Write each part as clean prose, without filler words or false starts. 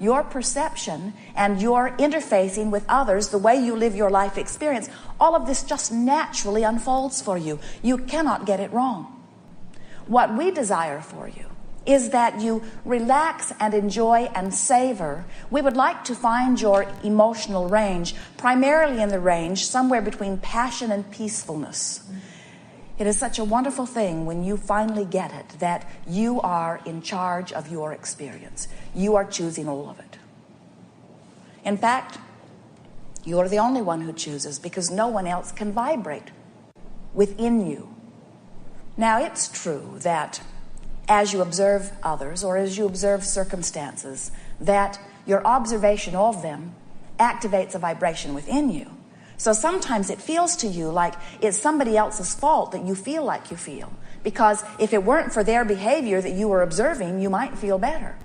your perception and your interfacing with others, the way you live your life experience, all of this just naturally unfolds for you. You cannot get it wrong. What we desire for you is that you relax and enjoy and savor. We would like to find your emotional range, primarily in the range somewhere between passion and peacefulness. It is such a wonderful thing when you finally get it, that you are in charge of your experience. You are choosing all of it. In fact, you're the only one who chooses, because no one else can vibrate within you. Now, it's true that as you observe others, or as you observe circumstances, that your observation of them activates a vibration within you. So sometimes it feels to you like it's somebody else's fault that you feel like you feel. Because if it weren't for their behavior that you were observing, you might feel better.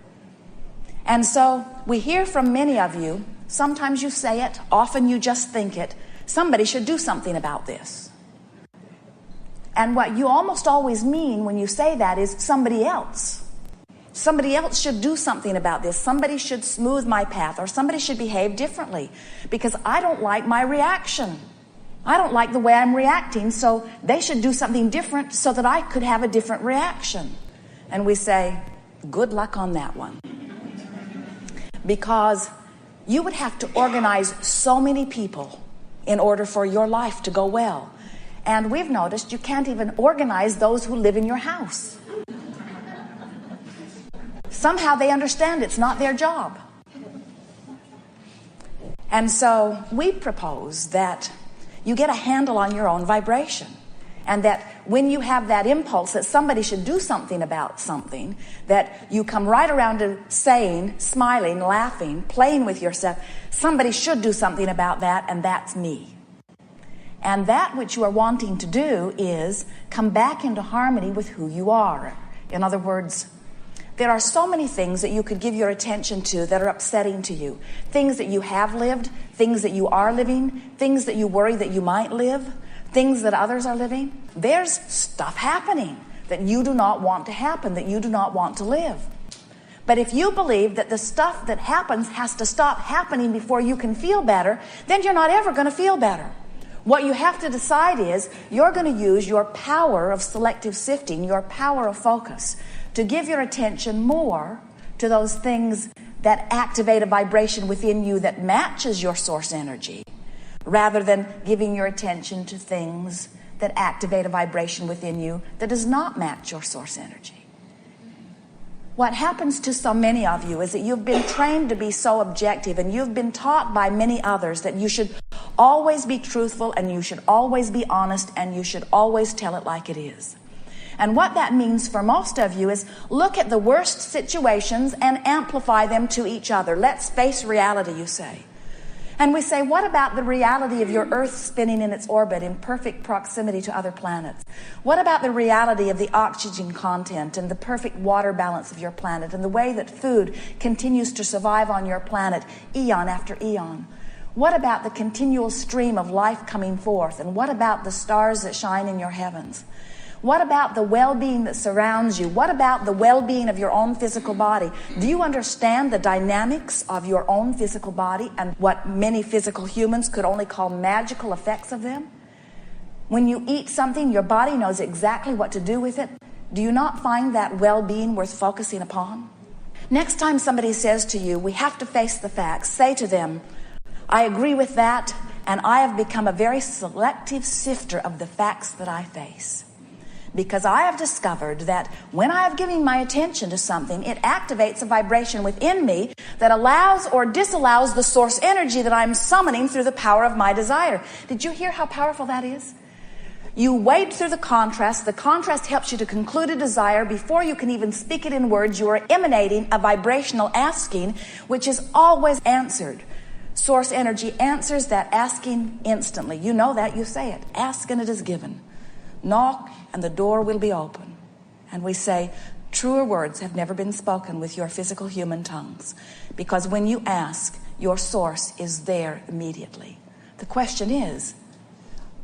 And so we hear from many of you, sometimes you say it, often you just think it, somebody should do something about this. And what you almost always mean when you say that is somebody else. Somebody else should do something about this. Somebody should smooth my path, or somebody should behave differently, because I don't like my reaction. I don't like the way I'm reacting, so they should do something different so that I could have a different reaction. And we say, good luck on that one. Because you would have to organize so many people in order for your life to go well. And we've noticed you can't even organize those who live in your house. Somehow they understand it's not their job. And so we propose that you get a handle on your own vibration, and that when you have that impulse that somebody should do something about something, that you come right around to saying, smiling, laughing, playing with yourself, somebody should do something about that, and that's me. And that which you are wanting to do is come back into harmony with who you are. In other words, there are so many things that you could give your attention to that are upsetting to you. Things that you have lived, things that you are living, things that you worry that you might live, things that others are living. There's stuff happening that you do not want to happen, that you do not want to live. But if you believe that the stuff that happens has to stop happening before you can feel better, then you're not ever going to feel better. What you have to decide is you're going to use your power of selective sifting, your power of focus, to give your attention more to those things that activate a vibration within you that matches your source energy, rather than giving your attention to things that activate a vibration within you that does not match your source energy. What happens to so many of you is that you've been trained to be so objective, and you've been taught by many others that you should always be truthful, and you should always be honest, and you should always tell it like it is. And what that means for most of you is look at the worst situations and amplify them to each other. Let's face reality, you say. And we say, what about the reality of your Earth spinning in its orbit in perfect proximity to other planets? What about the reality of the oxygen content and the perfect water balance of your planet, and the way that food continues to survive on your planet eon after eon? What about the continual stream of life coming forth? And what about the stars that shine in your heavens? What about the well-being that surrounds you? What about the well-being of your own physical body? Do you understand the dynamics of your own physical body and what many physical humans could only call magical effects of them? When you eat something, your body knows exactly what to do with it. Do you not find that well-being worth focusing upon? Next time somebody says to you, we have to face the facts, say to them, I agree with that, and I have become a very selective sifter of the facts that I face. Because I have discovered that when I have given my attention to something, it activates a vibration within me that allows or disallows the source energy that I'm summoning through the power of my desire. Did you hear how powerful that is? You wade through the contrast. The contrast helps you to conclude a desire before you can even speak it in words. You are emanating a vibrational asking, which is always answered. Source energy answers that asking instantly. You know that, you say it. Ask and it is given. Knock and the door will be open. And we say, truer words have never been spoken with your physical human tongues. Because when you ask, your source is there immediately. The question is,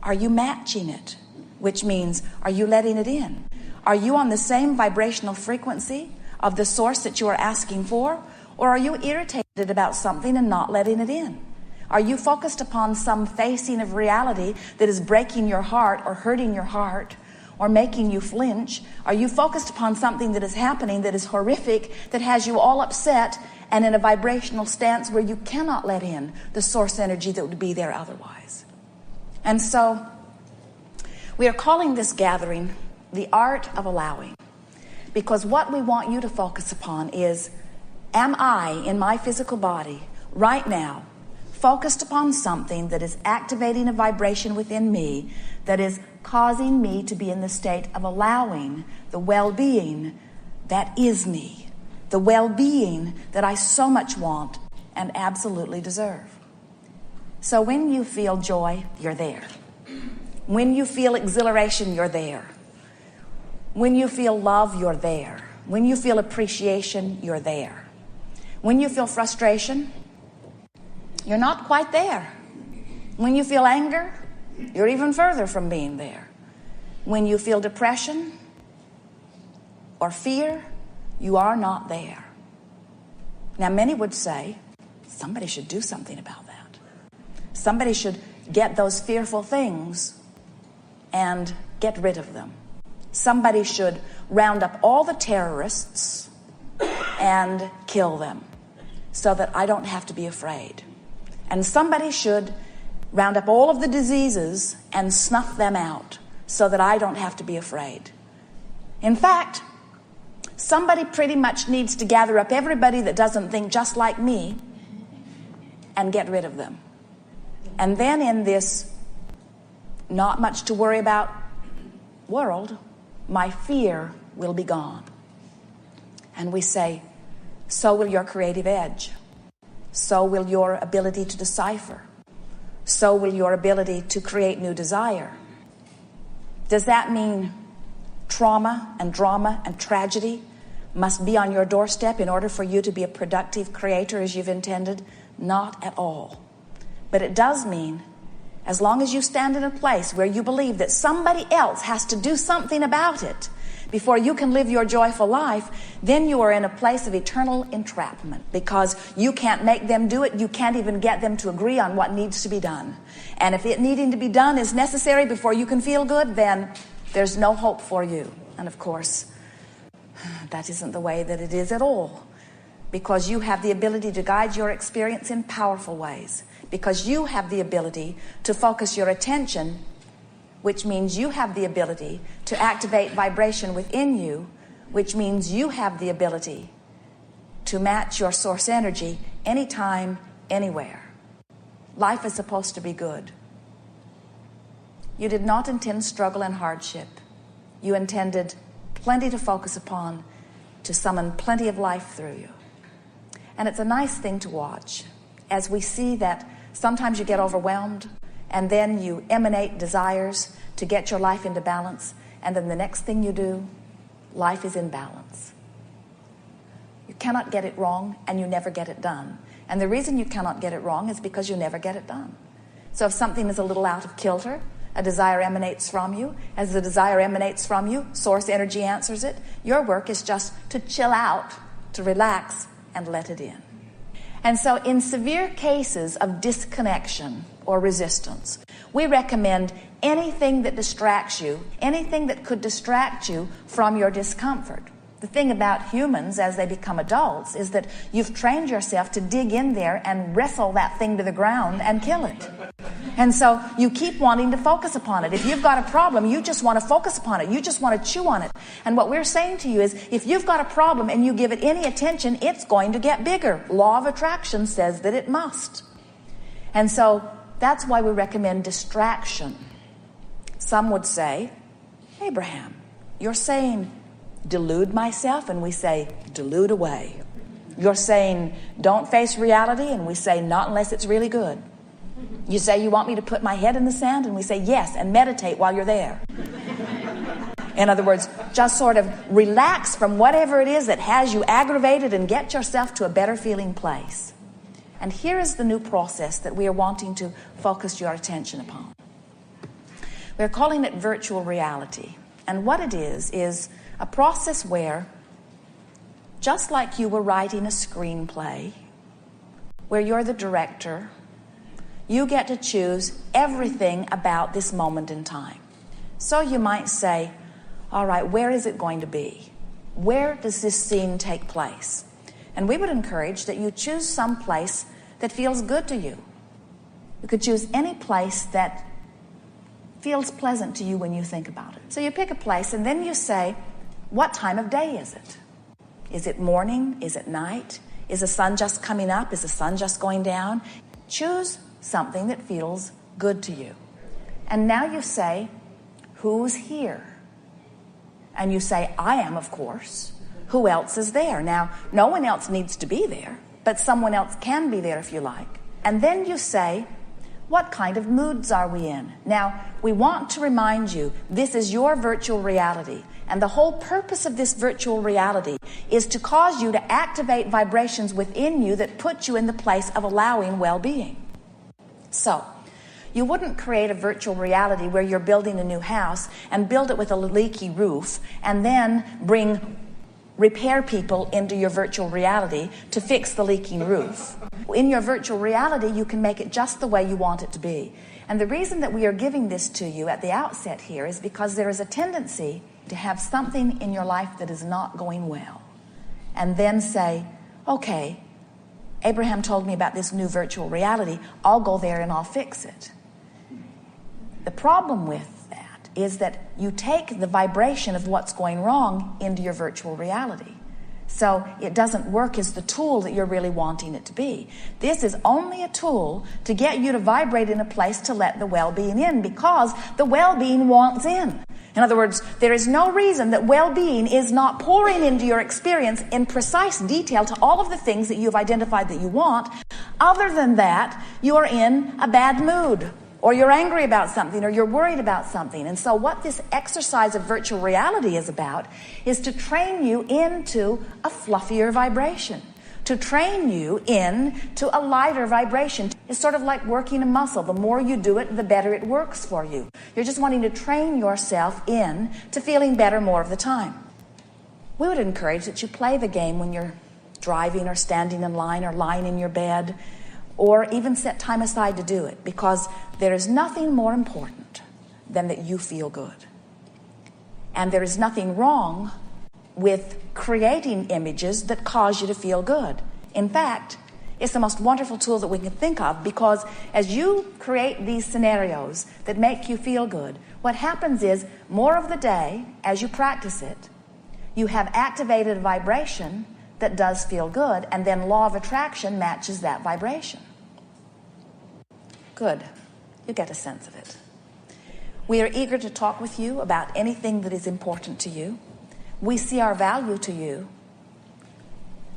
are you matching it? Which means, are you letting it in? Are you on the same vibrational frequency of the source that you are asking for? Or are you irritated about something and not letting it in? Are you focused upon some facing of reality that is breaking your heart or hurting your heart or making you flinch? Are you focused upon something that is happening that is horrific, that has you all upset and in a vibrational stance where you cannot let in the source energy that would be there otherwise? And so we are calling this gathering the art of allowing, because what we want you to focus upon is, am I in my physical body right now focused upon something that is activating a vibration within me that is causing me to be in the state of allowing the well-being that is me, the well-being that I so much want and absolutely deserve? So when you feel joy, you're there. When you feel exhilaration, you're there. When you feel love, you're there. When you feel appreciation, you're there. When you feel frustration, you're not quite there. When you feel anger, you're even further from being there. When you feel depression or fear, you are not there. Now, many would say, somebody should do something about that. Somebody should get those fearful things and get rid of them. Somebody should round up all the terrorists and kill them so that I don't have to be afraid. And somebody should round up all of the diseases and snuff them out so that I don't have to be afraid. In fact, somebody pretty much needs to gather up everybody that doesn't think just like me and get rid of them. And then in this not much to worry about world, my fear will be gone. And we say, so will your creative edge. So will your ability to decipher. So will your ability to create new desire. Does that mean trauma and drama and tragedy must be on your doorstep in order for you to be a productive creator as you've intended? Not at all. But it does mean, as long as you stand in a place where you believe that somebody else has to do something about it before you can live your joyful life, then you are in a place of eternal entrapment, because you can't make them do it. You can't even get them to agree on what needs to be done. And if it needing to be done is necessary before you can feel good, then there's no hope for you. And of course, that isn't the way that it is at all, because you have the ability to guide your experience in powerful ways, because you have the ability to focus your attention, which means you have the ability to activate vibration within you, which means you have the ability to match your source energy anytime, anywhere. Life is supposed to be good. You did not intend struggle and hardship. You intended plenty to focus upon, to summon plenty of life through you. And it's a nice thing to watch as we see that sometimes you get overwhelmed, and then you emanate desires to get your life into balance, and then the next thing you do, life is in balance. You cannot get it wrong, and you never get it done. And the reason you cannot get it wrong is because you never get it done. So if something is a little out of kilter, a desire emanates from you. As the desire emanates from you, source energy answers it. Your work is just to chill out, to relax, and let it in. And so in severe cases of disconnection or resistance, we recommend anything that distracts you, anything that could distract you from your discomfort. The thing about humans as they become adults is that you've trained yourself to dig in there and wrestle that thing to the ground and kill it. And so you keep wanting to focus upon it. If you've got a problem, you just want to focus upon it. You just want to chew on it. And what we're saying to you is, if you've got a problem and you give it any attention, it's going to get bigger. Law of attraction says that it must. And so that's why we recommend distraction. Some would say, Abraham, you're saying delude myself, and we say delude away. You're saying don't face reality, and we say not unless it's really good. You say you want me to put my head in the sand, and we say yes, and meditate while you're there. In other words, just sort of relax from whatever it is that has you aggravated and get yourself to a better feeling place. And here is the new process that we are wanting to focus your attention upon. We're calling it virtual reality. And what it is a process where just like you were writing a screenplay where you're the director. You get to choose everything about this moment in time. So you might say, all right, where is it going to be? Where does this scene take place? And we would encourage that you choose some place that feels good to you. You could choose any place that feels pleasant to you when you think about it. So you pick a place and then you say, what time of day is it? Is it morning? Is it night? Is the sun just coming up? Is the sun just going down? Choose something that feels good to you. And now you say, who's here? And you say, I am, of course. Who else is there? Now, no one else needs to be there, but someone else can be there if you like. And then you say, what kind of moods are we in? Now, we want to remind you, this is your virtual reality. And the whole purpose of this virtual reality is to cause you to activate vibrations within you that put you in the place of allowing well-being. So, you wouldn't create a virtual reality where you're building a new house and build it with a leaky roof and then bring repair people into your virtual reality to fix the leaking roof. In your virtual reality, you can make it just the way you want it to be. And the reason that we are giving this to you at the outset here is because there is a tendency to have something in your life that is not going well. And then say, okay, Abraham told me about this new virtual reality. I'll go there and I'll fix it. The problem with that is that you take the vibration of what's going wrong into your virtual reality. So it doesn't work as the tool that you're really wanting it to be. This is only a tool to get you to vibrate in a place to let the well-being in, because the well-being wants in. In other words, there is no reason that well-being is not pouring into your experience in precise detail to all of the things that you've identified that you want. Other than that, you are in a bad mood, or you're angry about something, or you're worried about something. And so what this exercise of virtual reality is about is to train you into a fluffier vibration, to train you into a lighter vibration. It's sort of like working a muscle. The more you do it, the better it works for you. You're just wanting to train yourself in to feeling better more of the time. We would encourage that you play the game when you're driving or standing in line or lying in your bed, or even set time aside to do it, because there is nothing more important than that you feel good. And there is nothing wrong with creating images that cause you to feel good. In fact, it's the most wonderful tool that we can think of, because as you create these scenarios that make you feel good, what happens is, more of the day, as you practice it, you have activated a vibration that does feel good, and then law of attraction matches that vibration. Good. You get a sense of it. We are eager to talk with you about anything that is important to you. We see our value to you,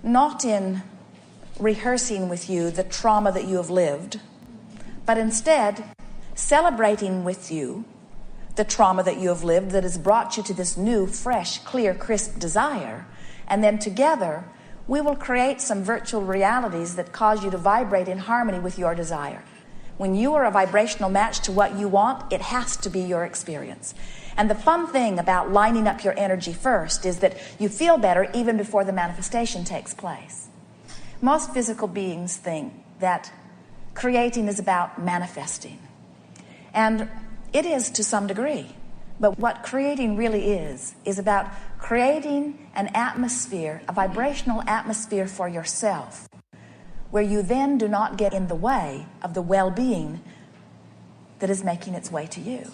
not in rehearsing with you the trauma that you have lived, but instead celebrating with you the trauma that you have lived that has brought you to this new, fresh, clear, crisp desire. And then together, we will create some virtual realities that cause you to vibrate in harmony with your desire. When you are a vibrational match to what you want, it has to be your experience. And the fun thing about lining up your energy first is that you feel better even before the manifestation takes place. Most physical beings think that creating is about manifesting. And it is to some degree. But what creating really is about creating an atmosphere, a vibrational atmosphere for yourself, where you then do not get in the way of the well-being that is making its way to you.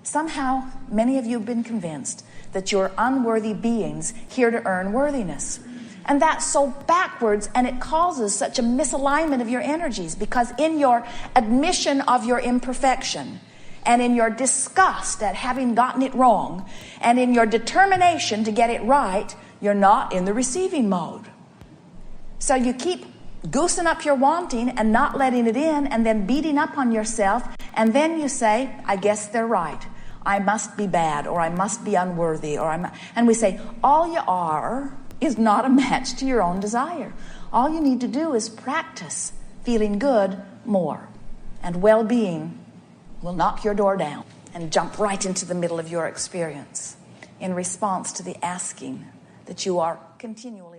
Somehow, many of you have been convinced that you're unworthy beings here to earn worthiness. And that's so backwards, and it causes such a misalignment of your energies, because in your admission of your imperfection, and in your disgust at having gotten it wrong, and in your determination to get it right, you're not in the receiving mode. So you keep goosing up your wanting and not letting it in, and then beating up on yourself, and then you say, I guess they're right. I must be bad, or I must be unworthy, and we say, all you are is not a match to your own desire. All you need to do is practice feeling good more, and well-being will knock your door down and jump right into the middle of your experience in response to the asking that you are continually